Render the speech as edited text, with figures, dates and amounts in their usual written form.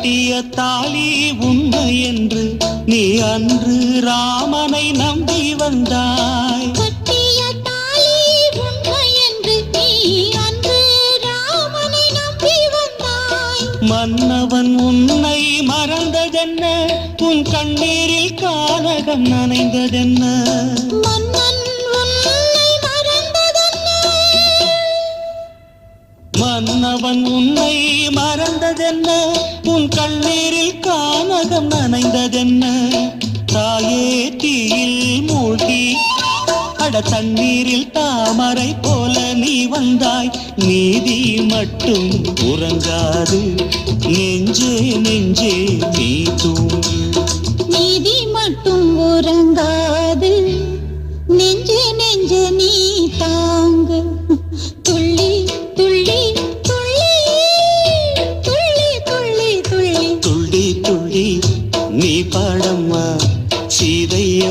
கட்டிய தாலி உண்மை என்று நீ அன்று ராமனை நம்பி வந்தாய். கட்டிய தாலி உண்மை என்று நீ அன்று ராமனை நம்பி வந்தாய். மன்னவன் உன்னை மறந்ததென்ன, உன் கண்ணீரில் கானகம் நனைந்ததென்ன. மன்னன் உன்னை மறந்ததென்ன, மன்னவன் உன்னை மறந்ததென்ன, உன் கண்ணீரில் கானகம் நனைந்ததென்ன. தாயே தீயில் மூழ்கி அட தண்ணீரில் தாமரை போல நீ வந்தாய். நீதி மட்டும் உறங்காது, நெஞ்சே நெஞ்சே நீ தூங்கு. நீதி மட்டும் உறங்காது, நெஞ்சே நெஞ்சே நீ தாங்கு. துள்ளி துள்ளி துள்ளி துள்ளி துள்ளி துள்ளி துள்ளி துள்ளி நீ பாடம்மா சீதைய